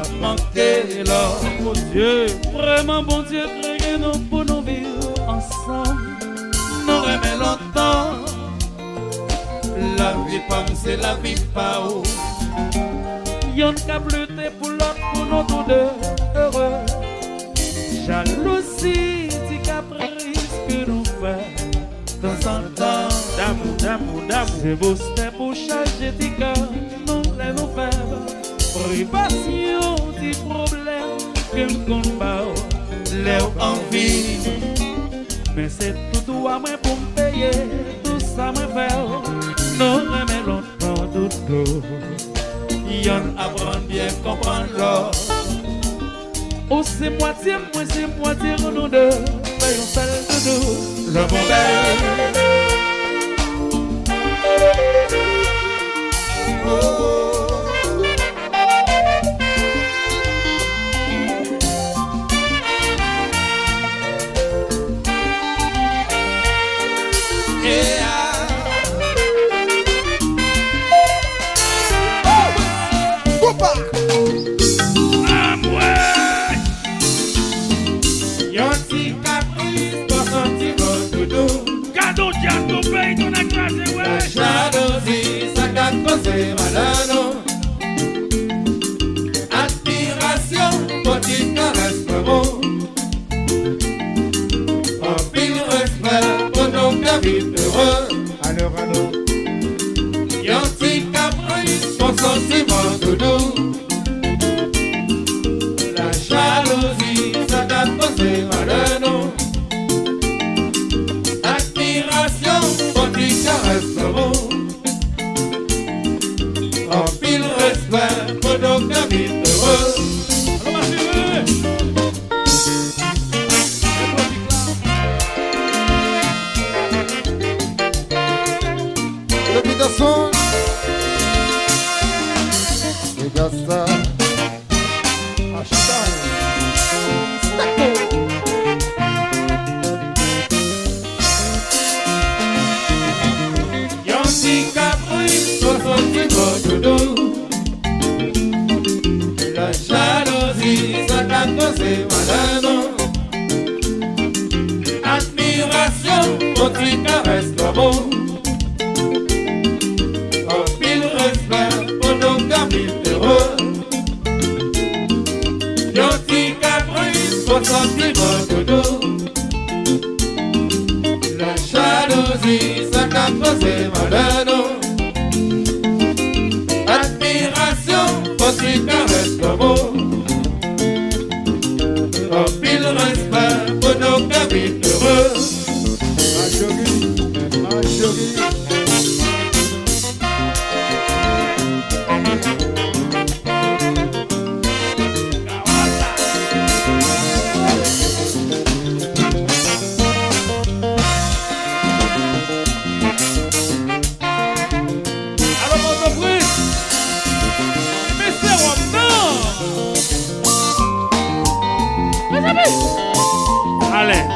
pas manquer là. Bon Dieu, vraiment bon Dieu, créé nous pour nous vivre ensemble. Nous remet longtemps. La vie femme c'est la vie pas haut. Y'en a bleuté pour l'autre, pour nous tous deux heureux. Jalousie, dit caprice que nous faisons de temps en temps. D'amour, c'est beau, c'était pour changer tes cœurs, nous les nous faire. Privation, des problèmes que nous combattons, les envies. mais c'est tout à moi pour me payer, tout ça me fait. Nous remet longtemps tout. Y'en apprend bien comprendre l'autre. Oh c'est moitié, moi c'est moitié, nous deux, faisons seul doudou. Le mauvais. Malano, admiration, petite caresse d'amour, en pile respect pour nos cavites heureux. Alors, Y'en si caprice, son sentiment doudou. La jalousie, ça t'a posé malano, admiration, petite caresse d'amour. En pile respect pour nos cavites heureux. le pitasson, les gasta, hashtag, Y'en si caprice, son sentiment doudou. La jalousie, ça t'a causé malheur. Admiration, votre caresse d'amour. En pile respect pour nos cavites heureux. Y'en si caprice, son sentiment doudou. La jalousie, ça t'a causé malheur. Admiration, votre caresse d'amour. En pile respect pour nos cavites heureux. Marjorie. Alors mon frère, mais c'est Mes amis. Allez.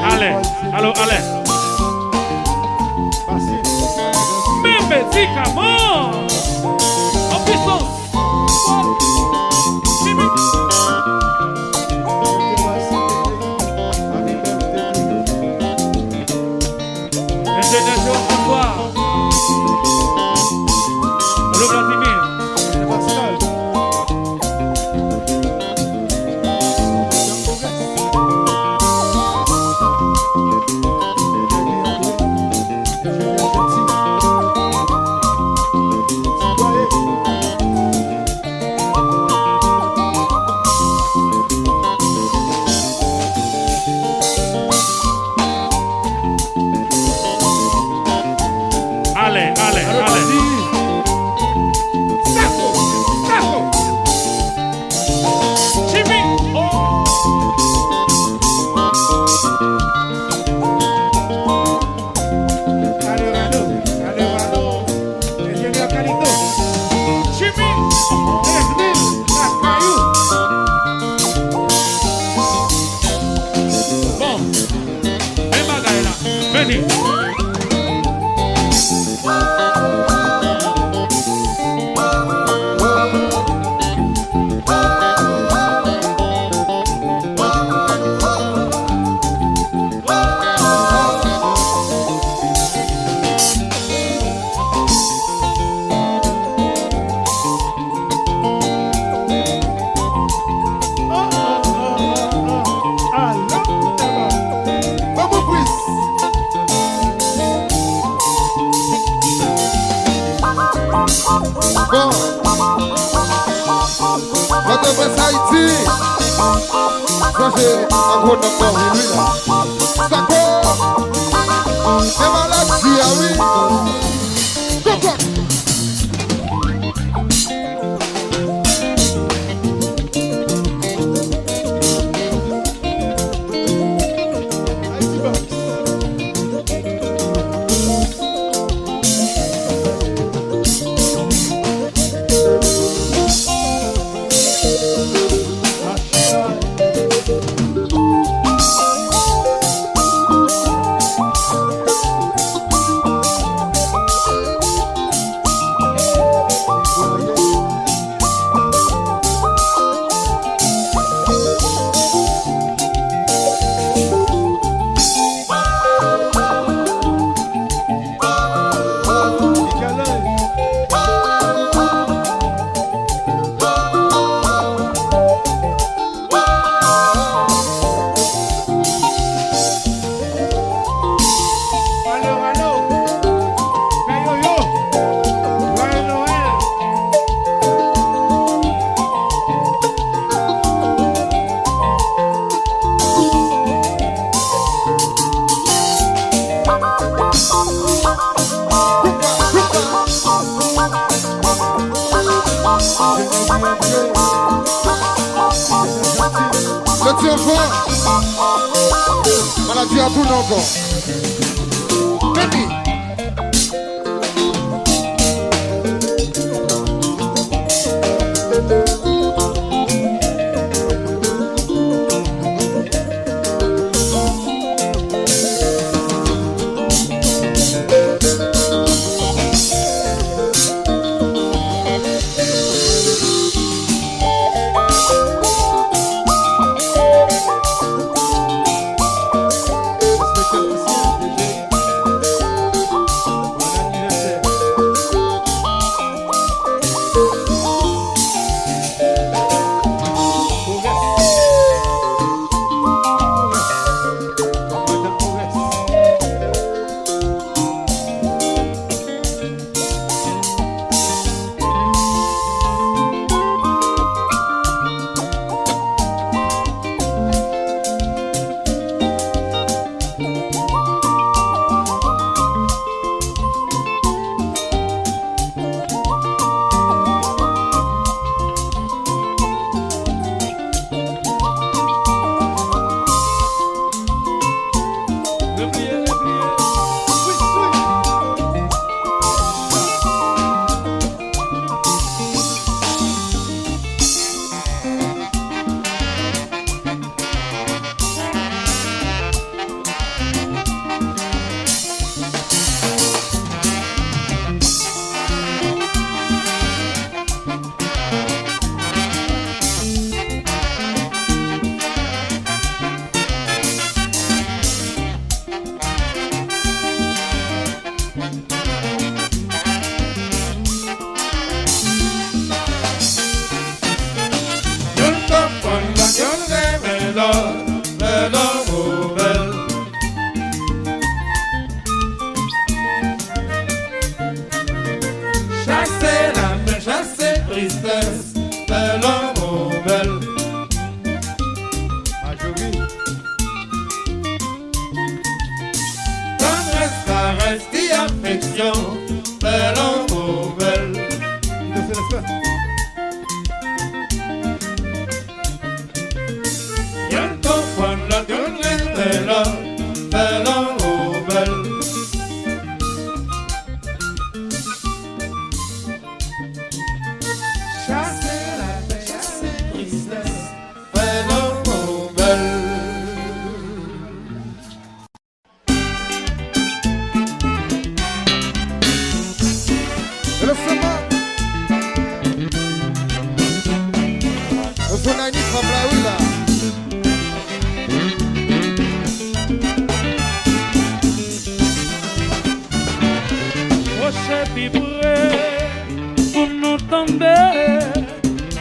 Mes médicaments en puissance. Ingénieur François. Allô Vladimir. fort. Notre presse Haïti. Ça c'est un gros nom lui là. Sako. C'est maladie, ah oui. Go. Maladie à tout encore. Baby.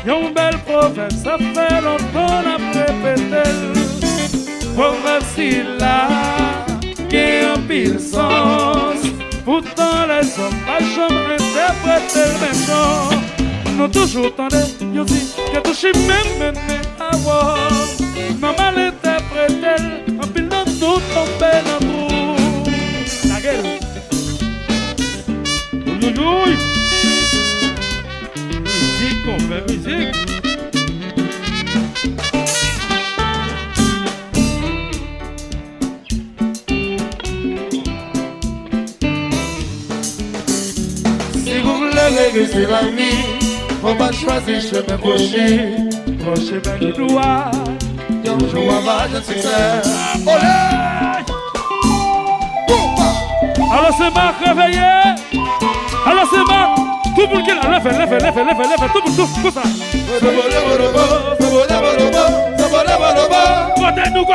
Yon bel province, ça fait longtemps n'a répété. Province il là, qui a un pile sens. Pourtant les hommes pas jamais interpréter le même chant. nous toujours tendez, yo dit, que touché même à voir. Maman l'interprète, en pile dans tout tombé dans tout. La gueule. Oui. Musique, on fait musique. C'est la vie, on va choisir chemin prochain, chemin qui doit, toujours avoir de succès. Alors c'est Marc réveillé, alors c'est Marc, tout pour qu'il lève, tout pour tout ça. Côté-nous.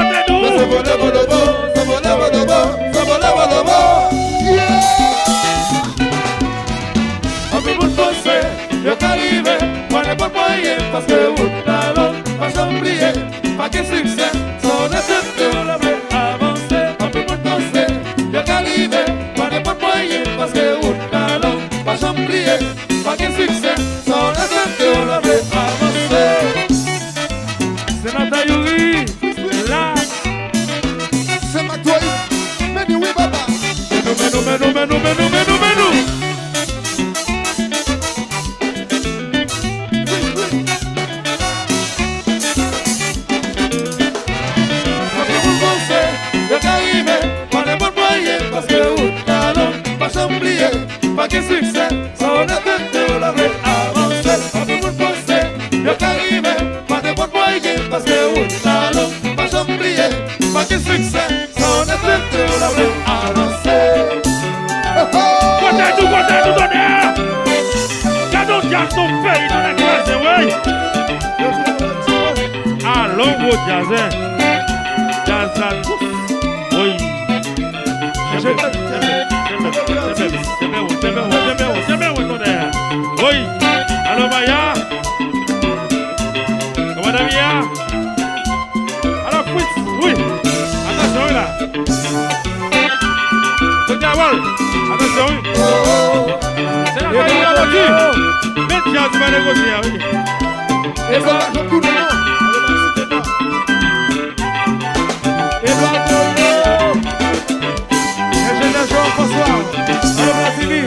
Je t'arrive, moi n'est pas moyen parce que vous n'allons pas s'oublier. Pas que succès, son effet on l'avait avancé. On peut pas penser, je t'arrive, moi n'est pas moyen parce que vous n'allons pas s'oublier. Pas que succès, son effet on l'avait avancé. C'est notre Yuri, là. C'est ma toi, mais oui, papa. Menu. Pas que succès, son effet on l'avait avancé. On peut vous penser, le caribé, pas de bon moyen parce que vous n'allons pas s'oublier. Pas que succès, son effet on l'avait avancé. Côté-nous, donnez. Quand on jazz ton pays dans la classe, oui. Allons, beau jazz. Jazz à tous. Oui. Oui, allô Maya. Comment Damia? Alors Fritz, oui. Attention là. Gawal, attention oui. C'est la faille de la voiture. Mais tiens, tu vas négocier, oui. Et voilà, je tout le monde. François, allô Blatini.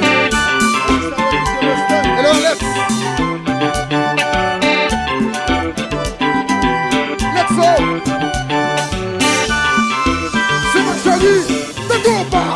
Hello Alex. Let's go. C'est ma chérie, ne cours pas.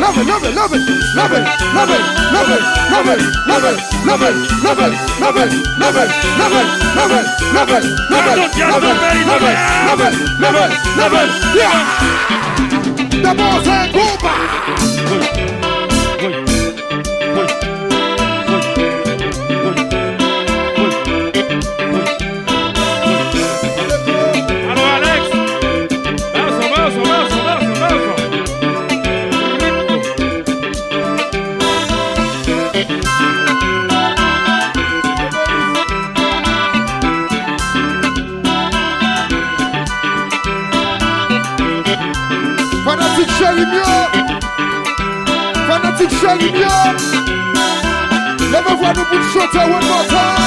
love it, love it, love it, love it, love it, love it, love it, love it, love it, love it, love it, love it, love it, love it, love it, love it, love it, love it, love it, yeah. The boss and go back. Fanatic Chalimio, never want to put shot one more time.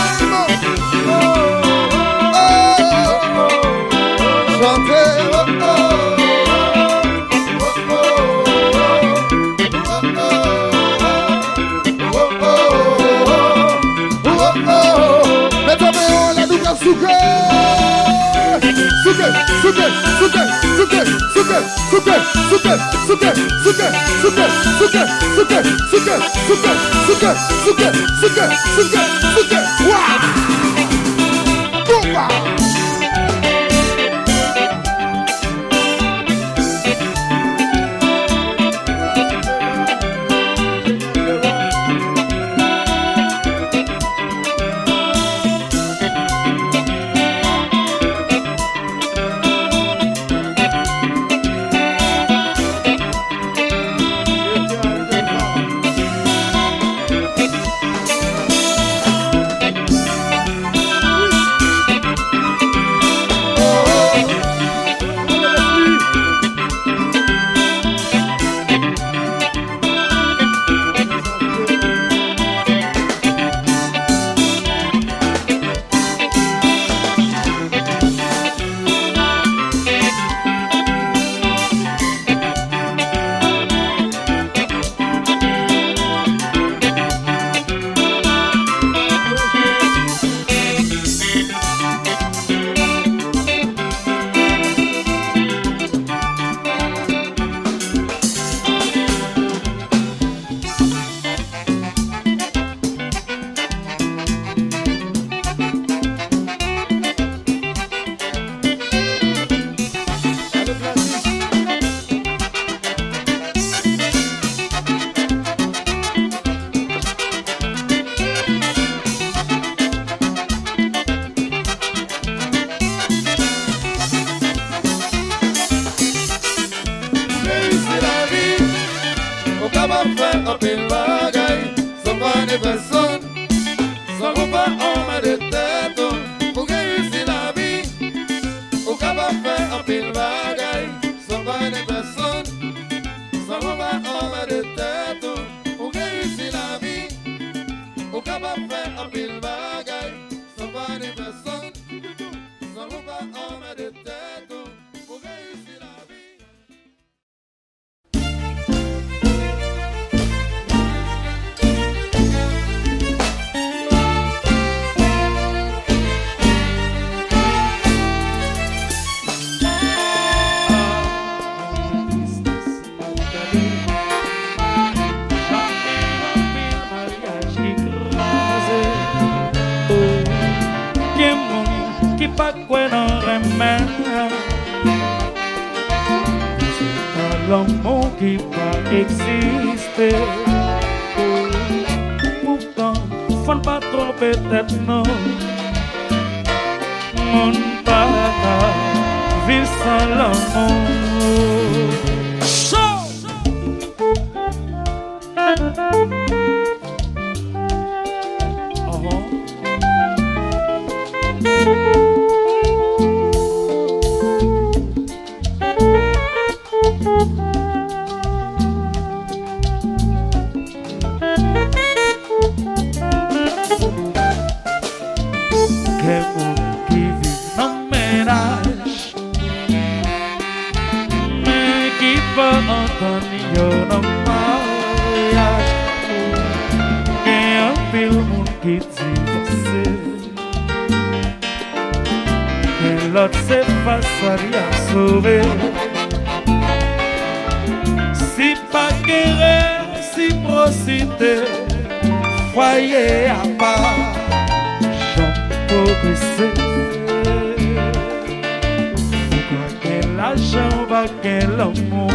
L'amour qui va exister. Pourtant, faut pas trop peut-être non. Mon papa vit sans l'amour. l'autre c'est pas ça à sauver. Si pas que réciprocité, foyer à part, j'en progresser. Pourquoi quel argent va quel amour?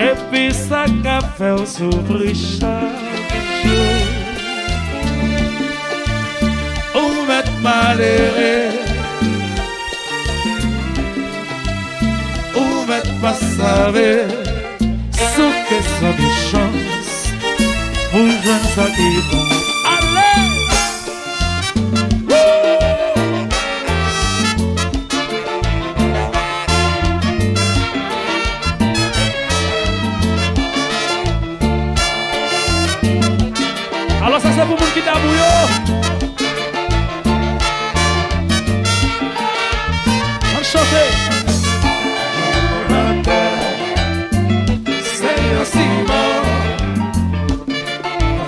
Et puis ça qu'a fait s'ouvrir chaque jour. Où mettre malheureux? Où mettre pas savoir? Sauf que ça de chance, pour jeunes ça qui bon. Allez! Alors ça c'est pour moun qui t'a bouillon. On chante. C'est aussi mort.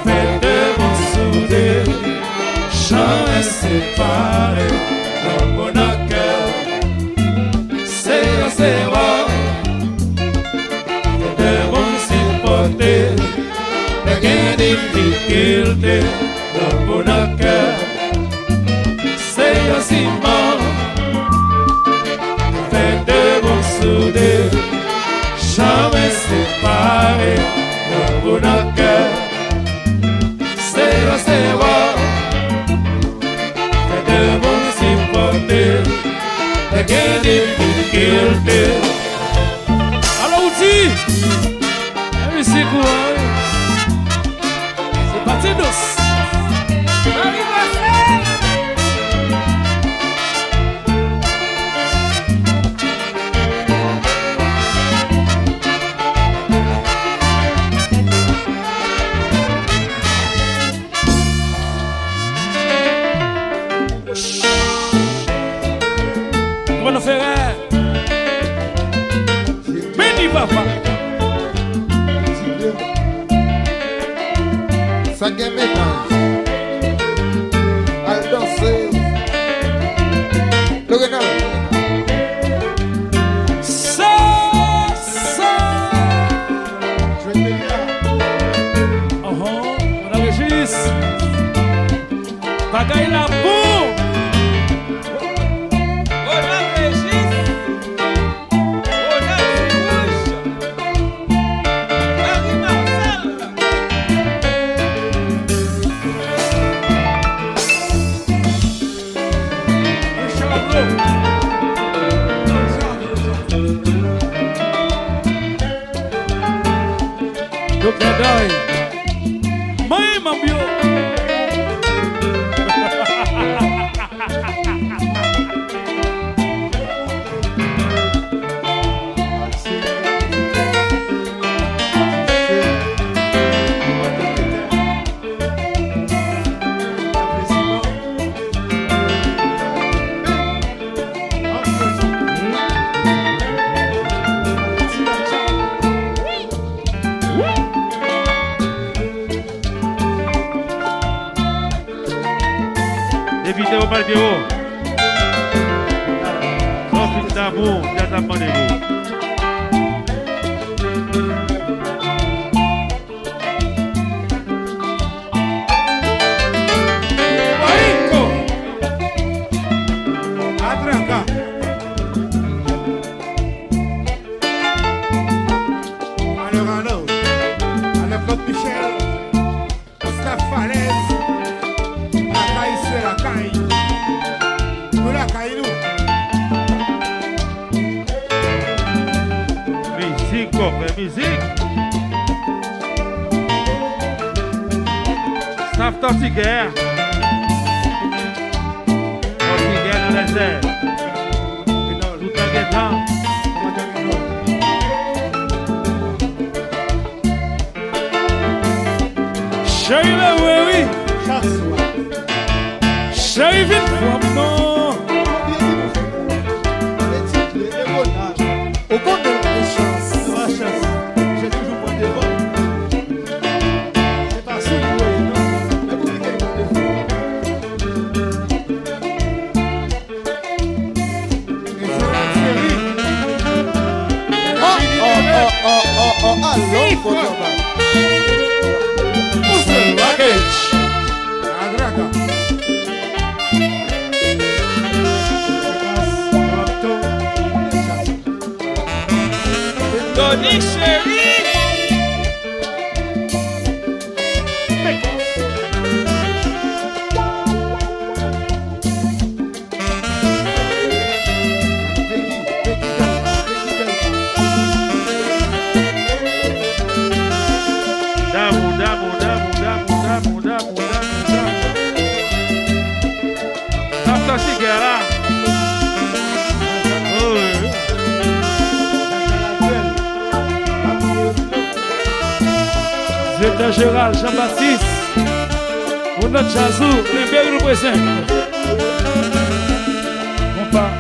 Fait de mon sourire, jamais séparé dans mon cœur. C'est aussi mort. Fait de mon supporter. Quelle difficulté dans mon cœur, c'est aussi mort. Fait de mon sourire, jamais séparé dans mon cœur, c'est aussi mort. Fait de mon supporter, quelle difficulté. Alors, outil, c'est quoi? C'est douce. Comment nous faire? Béni papa. Ça gagne ménage. À danser. Le renard. Ça. Je vais te dire. On a Régis. Bagaille la boue. On a Régis. On a Rouge. Marie Marcel. Docteur Doy, moi mon bio. Évitez au mal de haut. Sans plus d'amour, j'attends musique. Staff Tortiguère. Tortiguère dans les airs. Tout en guettant. Chérie, oui. Chérie, vite, non. Au compte de la chance. J'ai toujours point de vote. C'est pas sûr que vous mais vous dites que vous Tony Chéri. Directeur général Jean-Baptiste, pour notre Chazou, les nous présente. On part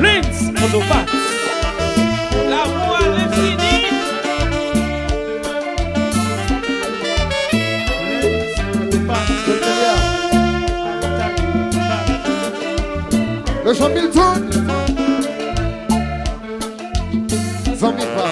Links, Motopat. L'amour à l'infini. Le Jean Milton. Zombie pas.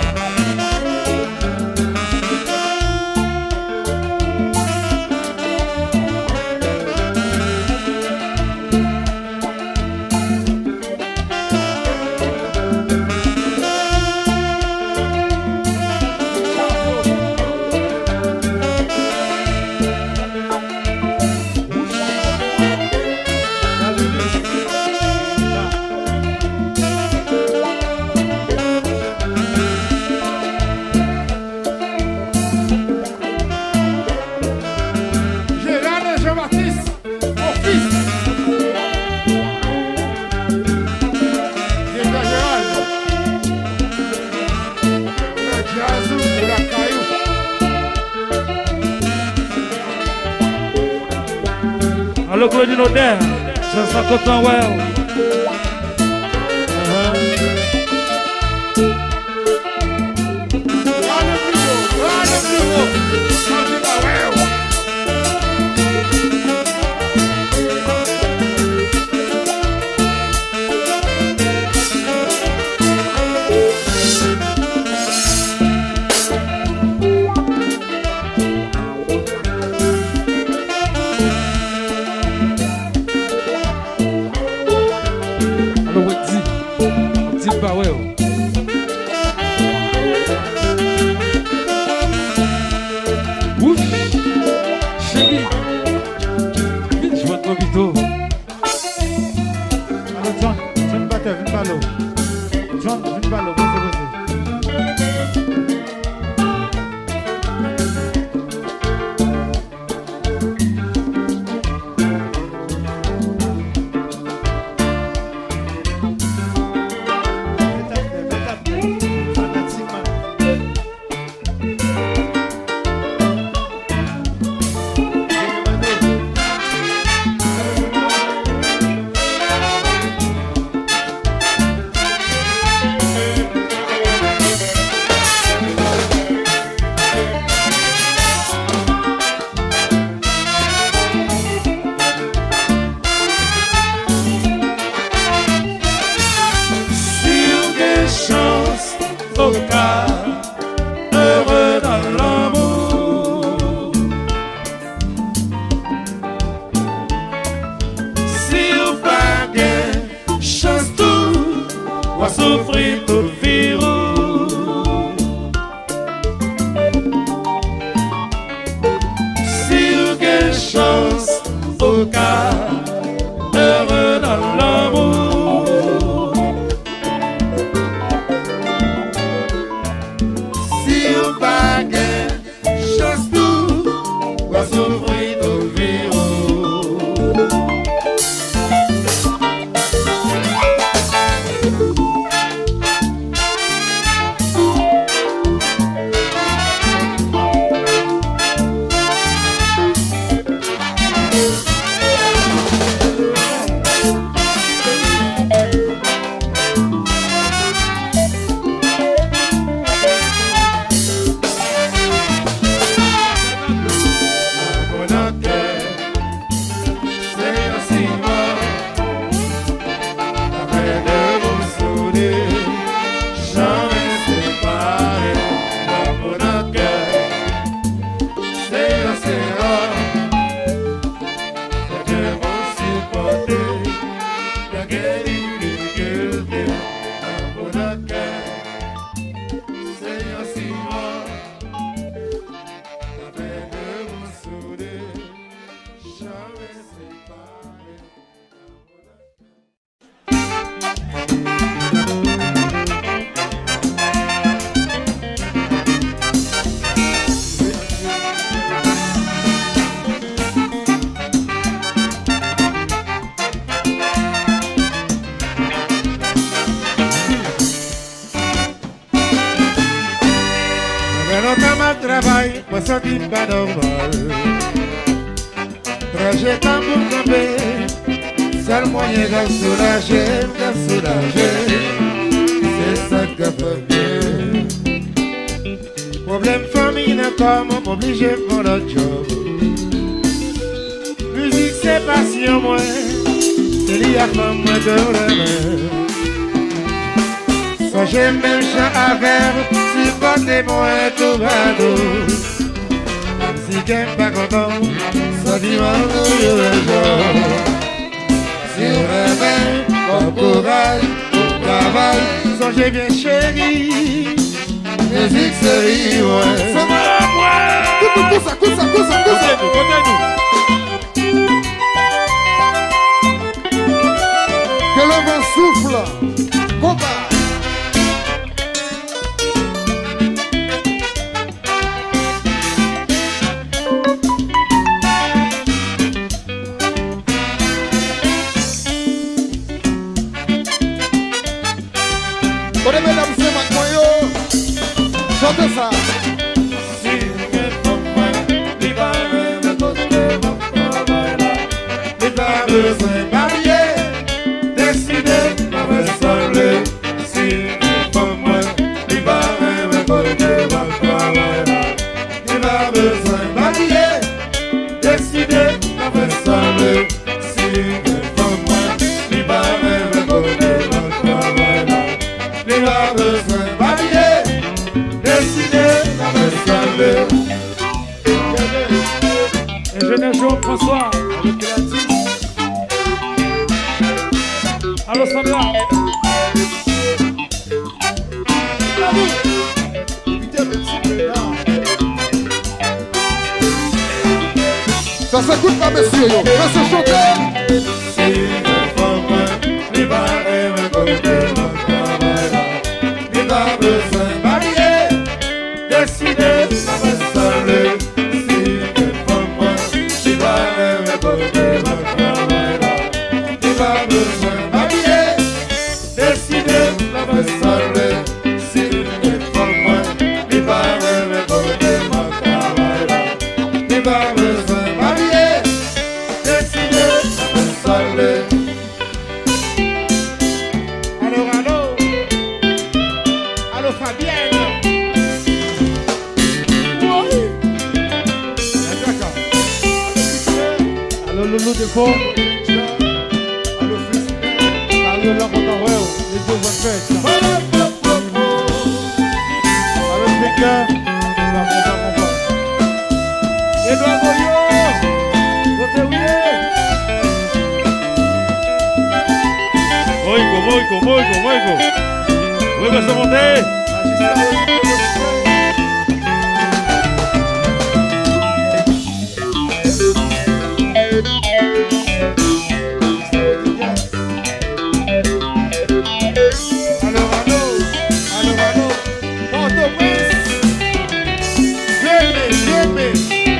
Alors, Claudine Oder, je suis content, ouais. Heureux dans l'amour. Si vous pas de chance tout, on va souffrir tout virou. Si vous avez chance au cas, heureux dans l'amour. travail, moi ça dit pas normal. Trajet temps pour camper, seul moyen de soulager, c'est ça que fait bien. Problème famille, comment m'obliger pour le job. Musique c'est passion, moi, c'est lié à femme, moi de la main. Quand j'aime même chant à verre, si côté moi tout va doux. Si qu'un pas content, ça dit mon jour. Si on réveille, bon courage, bon travail, songez bien chérie. Musique c'est moi. C'est moi. Cousez-nous. Que le vent souffle, combat. Mesdames, c'est ma coyo. Chantez ça. Si pour moi, il va me côté, il va besoin marier, décider, pas me sembler. Si pour moi, il va me côté, il va besoin marier, décider, pas me sembler. Si pour moi, il va me côté, il va besoin marier, décider, la me sembler. Ingénieur Jean-François, allô Sandra. Ça s'écoute pas, messieurs, yo. Laissez chanter. Si il va me côté, il va besoin marier, décider, la me sembler. Si pour moi, il va me côté, il va besoin marier, décider, la me sembler. Si pour moi, il va me côté, il va besoin marier, décider, la me sembler. Allô Fabienne. Allô Loulou de Fond. Allô fils. Allô Lamontawel, les deux bonnes fêtes. Allô Speaker. Edouard Goyo. Côté ouillé. Moïko. Oui, va se monter. Allô. Port-au-Prince. Viens,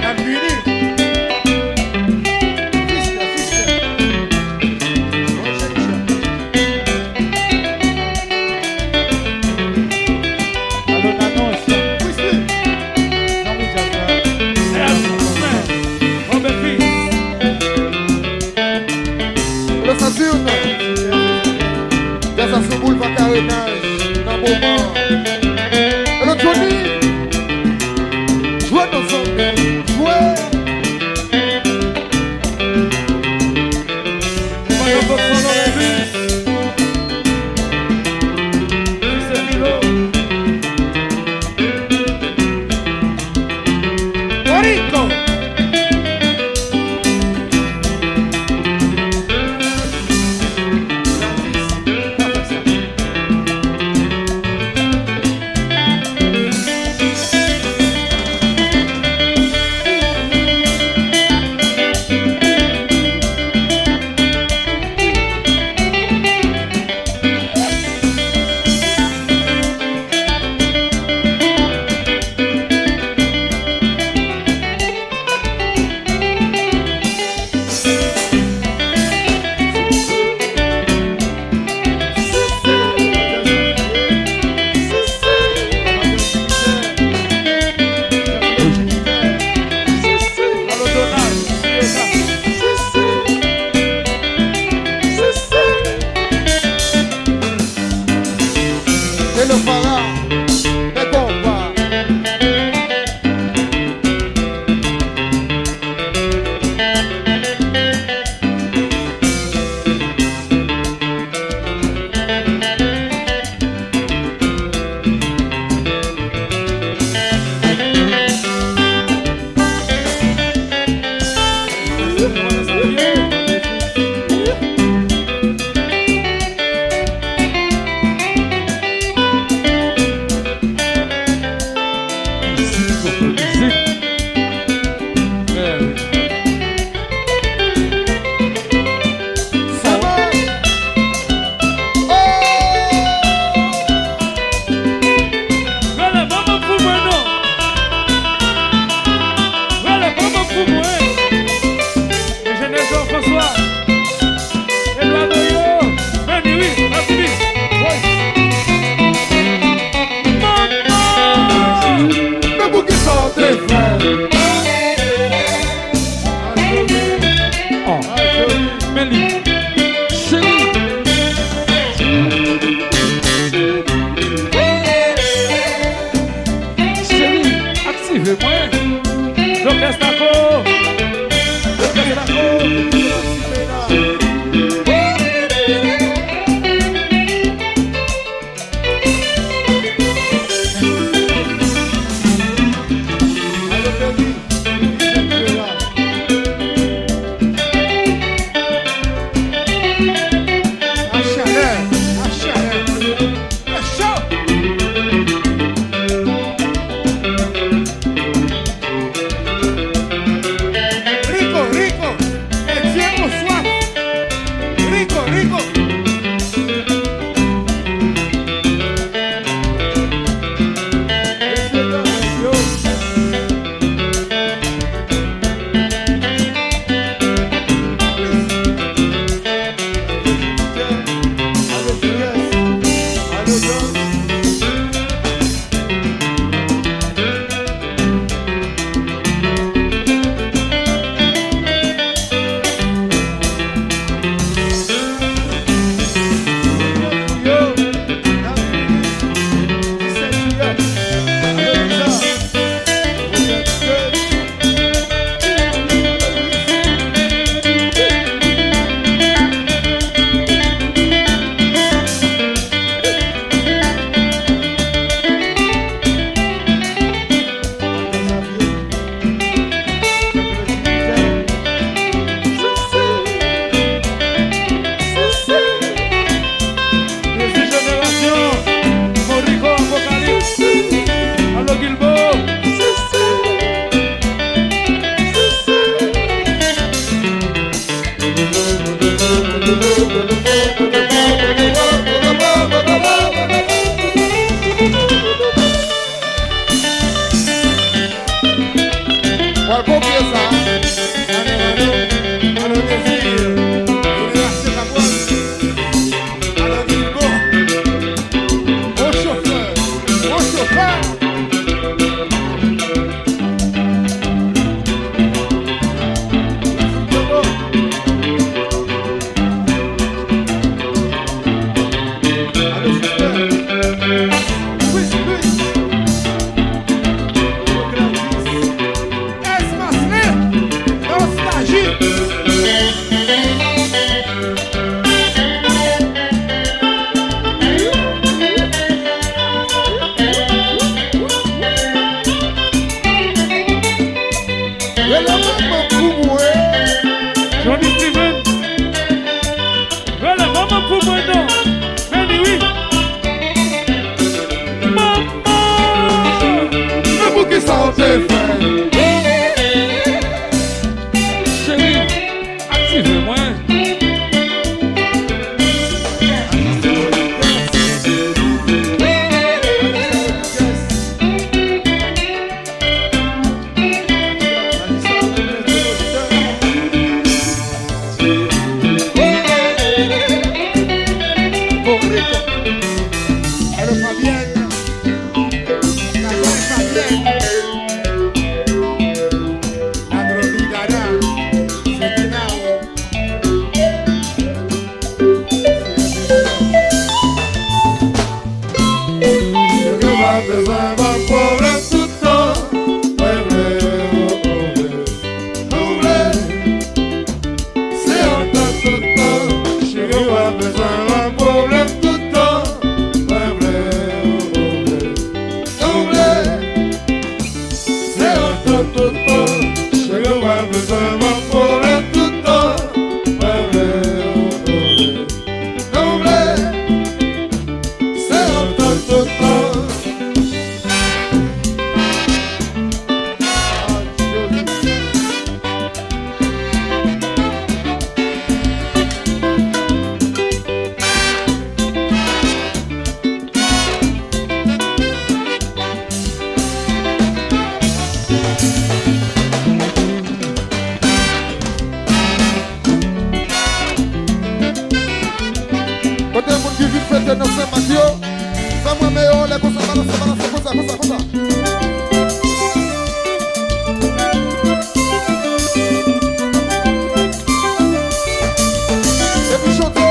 la Munich. Allô Nanos. Jean-Louis Jacquard. Robert Fils. Allô Saturne. Dans sa boule va carénage. Dans mon moment. Allô Johnny. Jouez ensemble. Jouez. Rico. besoin d'un problème tout le temps. Ouais, ouais, oh, ouais. C'est un temps tout le temps. Chérie, on a besoin d'un problème tout le temps. Ouais, ouais, oh, ouais. C'est un temps tout le temps. Chérie, on a besoin d'un problème tout le temps. Ouais, ouais, oh, ouais. C'est un temps tout le temps. Quand il y a un monde qui vit fête dans Saint-Mathieu, ça moi meilleur, les comme ça, comme ça. Et puis chantons.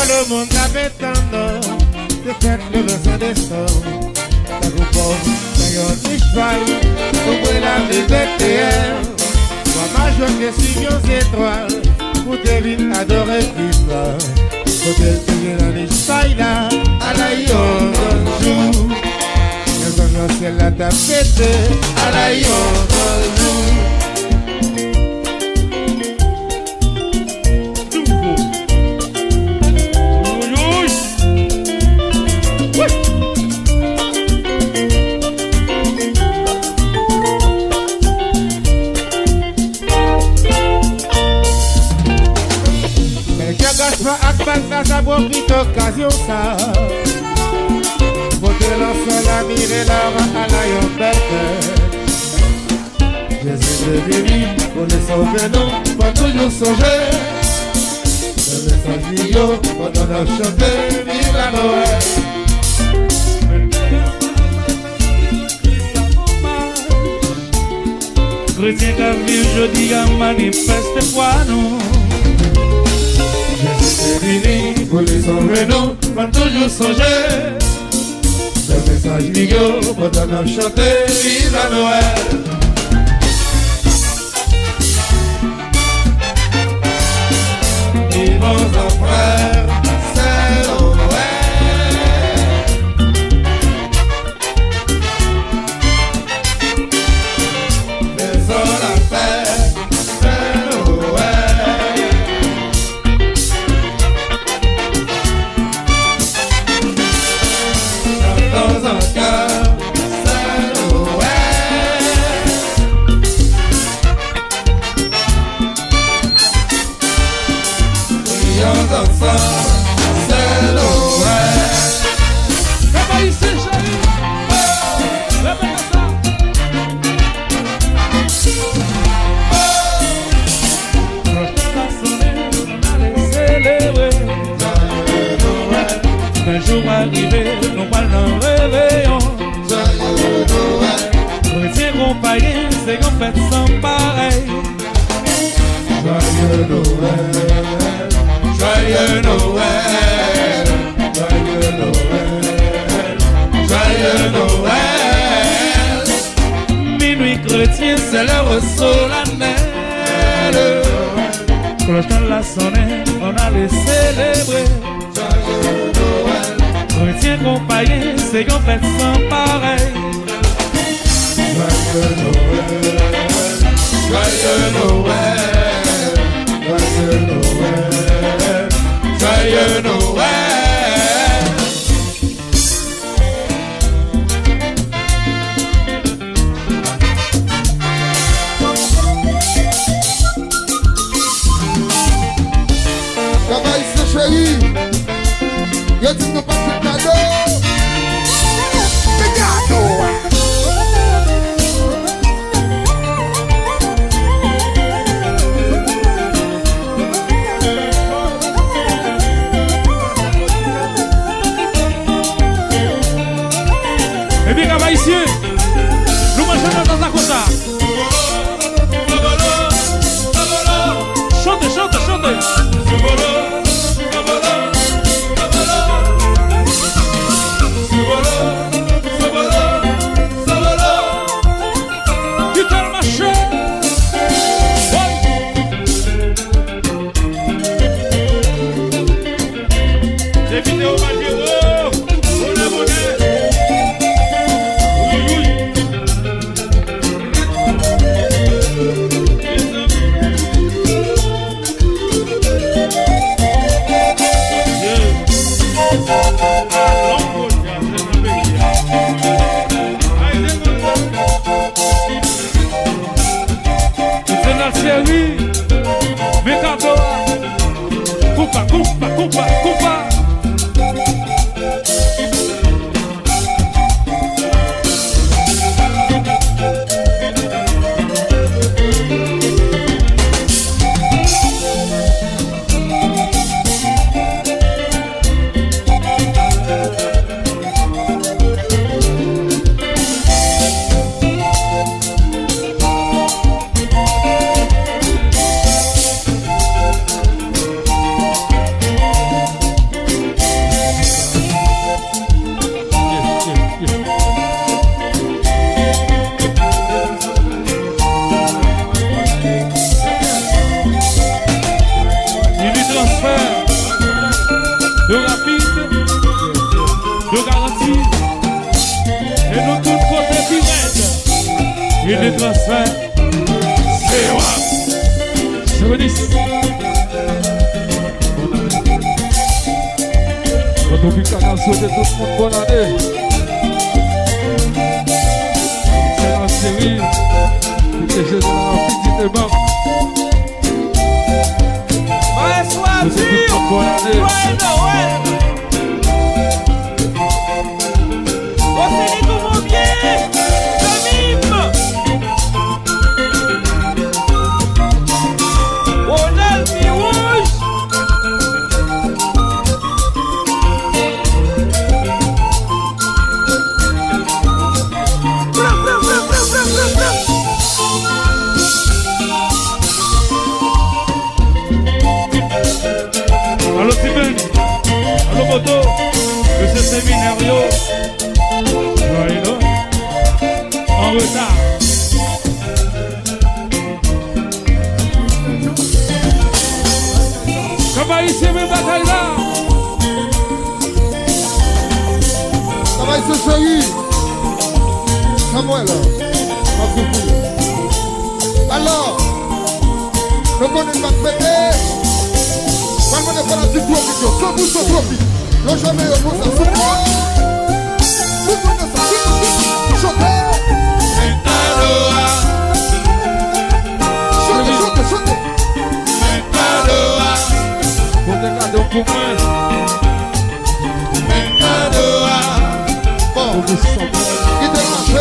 Le monde avait tendance de faire le besoin des sons. Ça vous porte, d'ailleurs, les chevaux, ouvrez la liberté. Moi, ma joie que suivre aux étoiles, pour deviner adorer Christ. Faut que tu viennes dans les chevaux, à la yon, dans le jour. Les gens, c'est la tapette, à la yon, dans le jour. Ça profite occasion ça. Pour te lancer la mire et la à la yombette. Jésus de Béni, pour les sauver non, pas toujours songer. Le message vidéo, pendant la chanter, vive la Noël. Chrétien qui vit jeudi à manifeste foi nous. C'est fini, pour les sauver non, pas toujours songer. Le message vidéo, pendant la chanter, vive la Noël. Vivons en frères, c'est Noël. Faisons la fête, c'est Noël. Chantons en cœur, c'est Noël. Prions ensemble, c'est Noël. C'est pas ici, chérie. Répète ça. Un jour arrivé, nous parlons réveillon. Chrétien compagnie, c'est qu'on fait sans pareil. Joyeux Noël. les chrétiens, c'est leur solennel. Cloche dans la sonnette, on allait célébrer. Chrétiens compagnons, c'est qu'on fait sans pareil. Joyeux Noël, joyeux Noël, joyeux Noël, joyeux Noël. Chérie, y'a dit nous pas de cadeau. Des cadeaux. Et bien, là-bas ici, nous mangeons dans la côte. Chantez, chantez, chantez. Alors, nous connaissons pas de fêter. Quand on est pas la petite profession, sans vous, sans profit. Le jamais au bout, ça se fait. Vous connaissez ça, chantez. Chantez, chantez, chantez. Pour des cadeaux pour moi. Bon, qui te marche.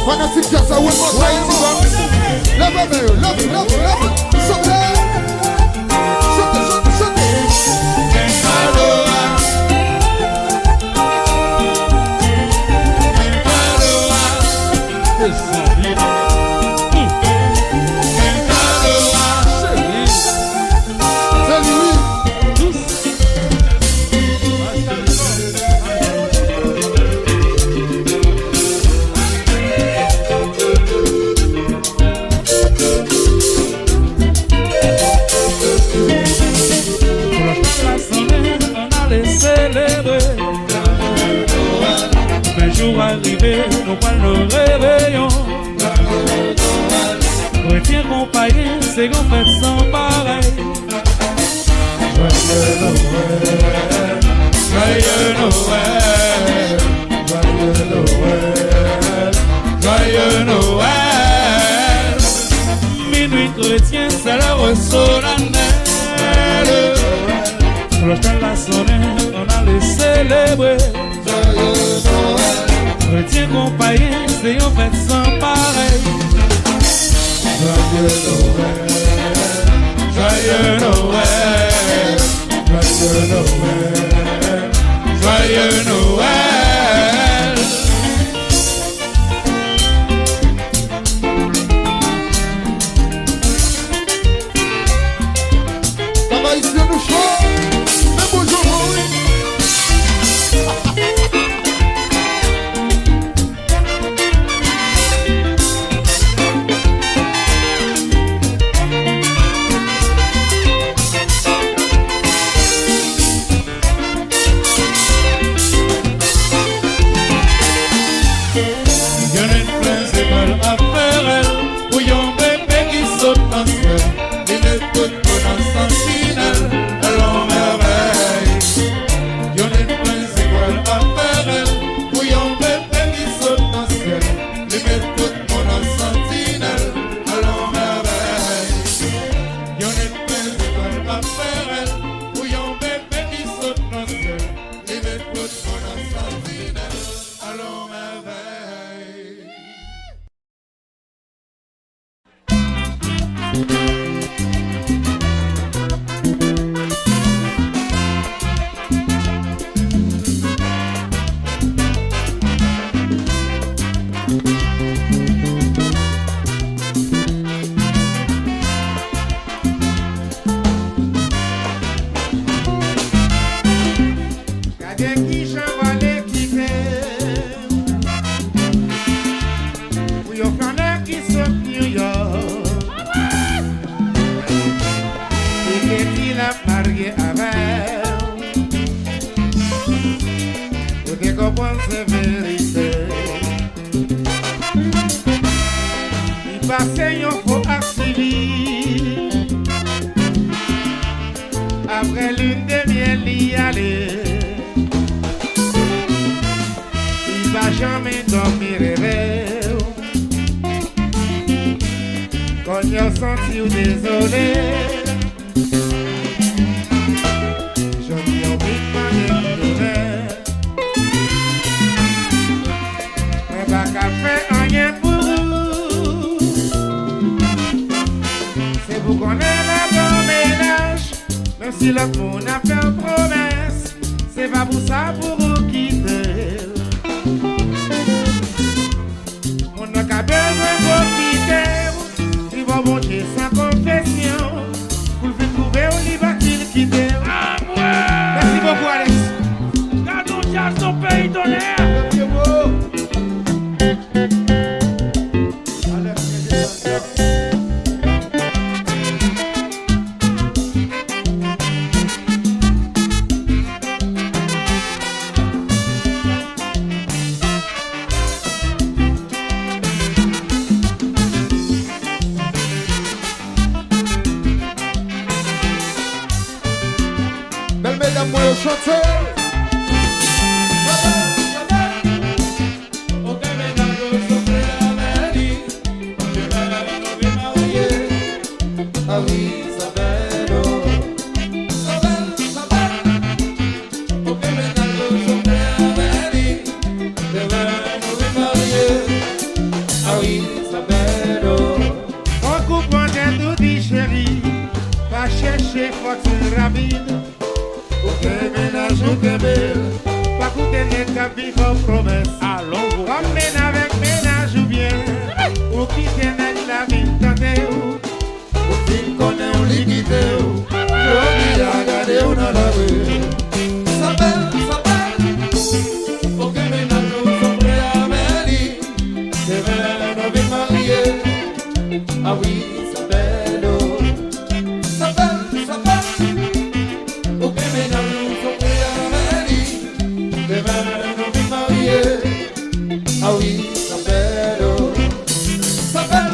Fanatique, ça ouais, moi, ça y est, lève-le, lève-le, sautez, sautez, sautez, sautez. Pour Arrivé, nous prenons le réveillon. Retiens compagnie, c'est qu'on fait sans pareil. Joyeux Noël, joyeux Noël, joyeux Noël, joyeux Noël. Minuit chrétien, c'est l'heure solennelle. Cloche la sonnette, on allait célébrer. Joyeux Noël. Retiens compagnie, c'est on fait sans pareil. Joyeux Noël, joyeux Noël, joyeux Noël, joyeux Noël. Ça va ici nous chaud, mais bonjour oui. Après lune de miel y aller, il va jamais dormir rêver. Quand il a senti ou désolé, j'en ai envie de demander demain. Mais pas qu'à faire rien pour vous. C'est vous qu'on est là dans ménage. Même si l'autre monde a fait une promesse, c'est pas pour ça pour vous quitter. On n'a qu'à besoin de profiter. Il va manger sans confession. Pour le faire trouver, on y va qu'il quitte. Ah ouais! Merci beaucoup Alex. Gardons jazz ton pays tonnerre. Belle mesdames, moi au chanteur. Ah oui, ça belle, ça belle, ça belle. Ok, mesdames, nous sommes réunis. Demain, nous sommes mariés. Ah oui, ça belle. On coupe en tête tout dit chérie. Va chercher fortune rapide. Ok, ménage ou belle. Pas coûter net qu'à vivre en promesse. Allons, Comme mène avec ménage ou bien. qui tiennent la vie tentée, au fil qu'on est un liquide, je dis à garder dans la rue. Ça belle, pour que mes nanos sont prêts à m'aider, c'est vrai, nos vies mariées. Ah oui, ça belle, pour que mes nanos sont prêts à m'aider, c'est vrai, nos vies mariées. Ah oui, ça belle, ça belle.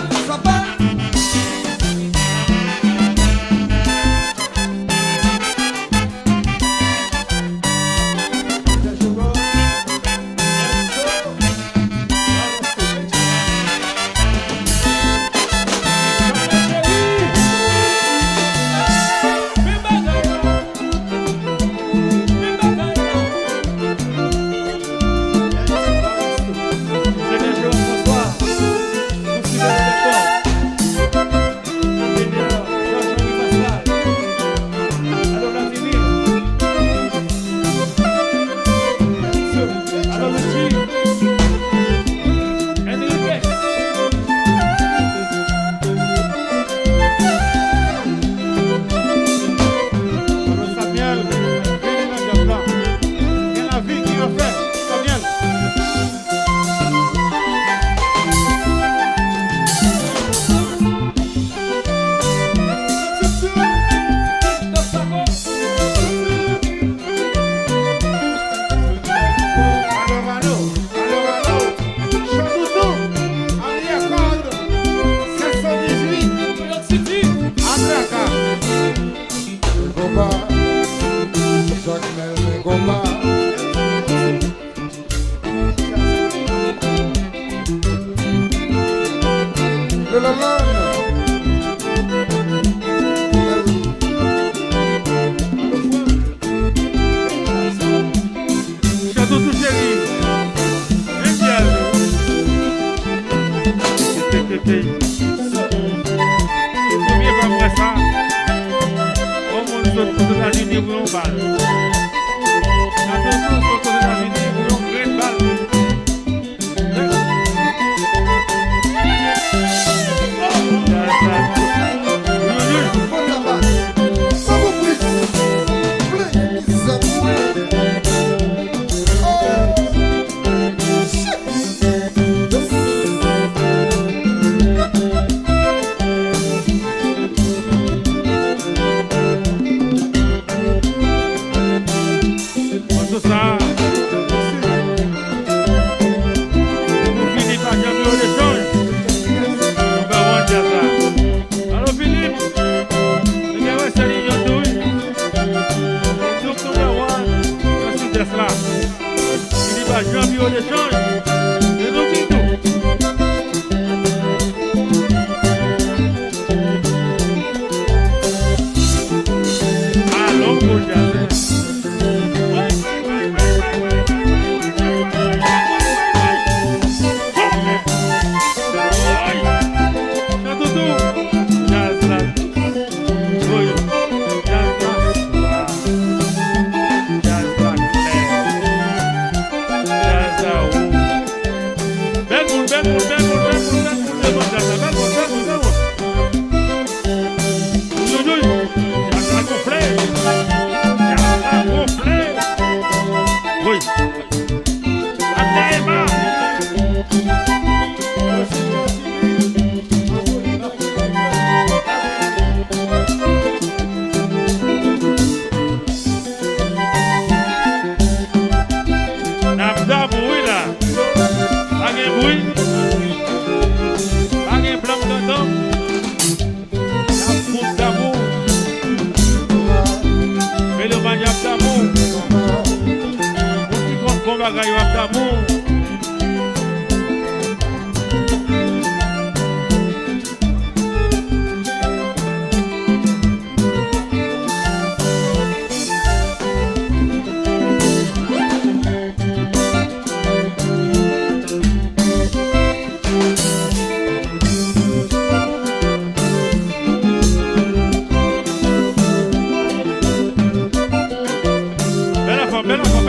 Belle enfant.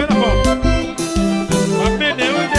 Appelez, oui.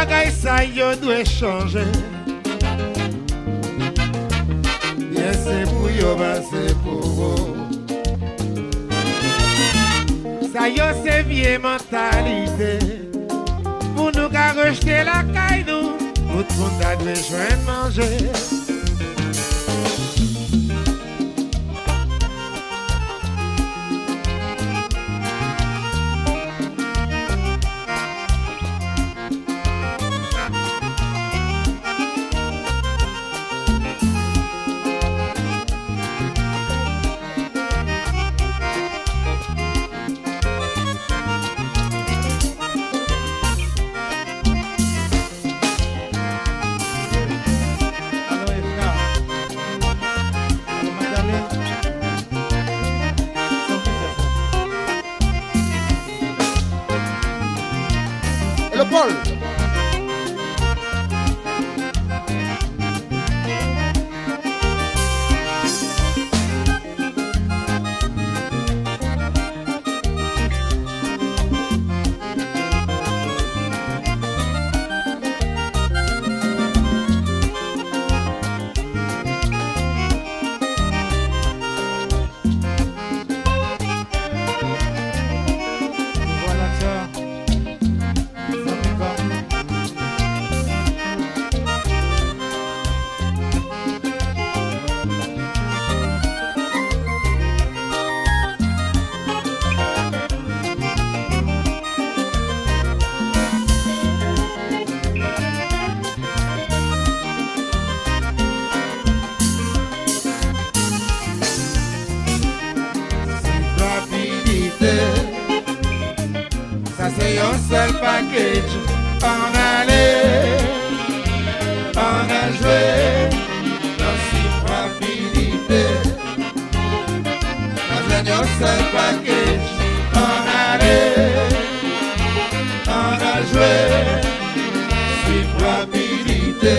bagaille ça yo doit changer. Bien c'est pour yo, c'est pour vous. Ça yo c'est vieille mentalité. Pour nous qu'à rejeter la caille nous, tout le monde a besoin de manger. Paul. Ça c'est un seul package. On allait, on a joué dans cette rapidité. Ça c'est un seul package. On allait, on a joué cette rapidité.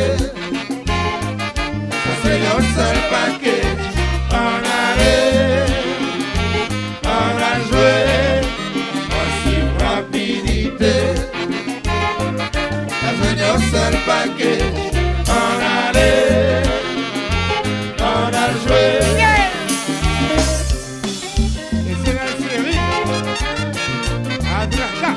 Ça c'est un seul package. On allait, on a joué. Un seul paquet, on allait, on a joué. Et c'est la série, Adraka.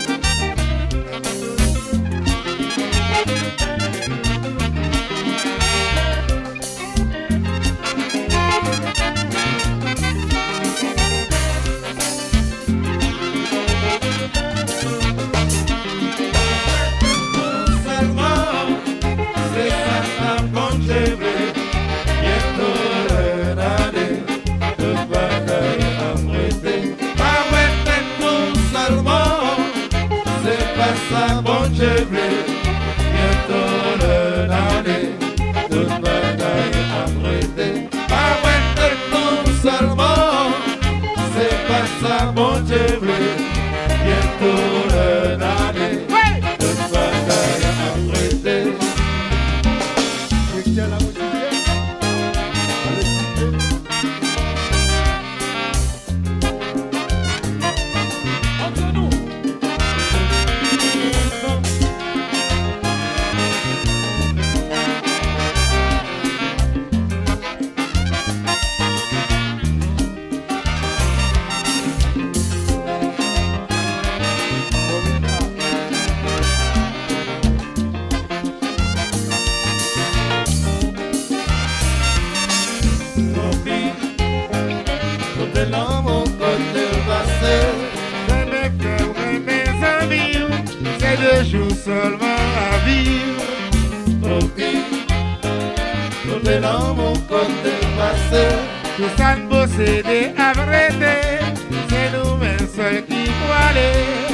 Seulement à vivre, ok. Tout est dans mon côté passé. Tout ça ne posséder à vrai, c'est nous-mêmes seuls qui pouvons aller.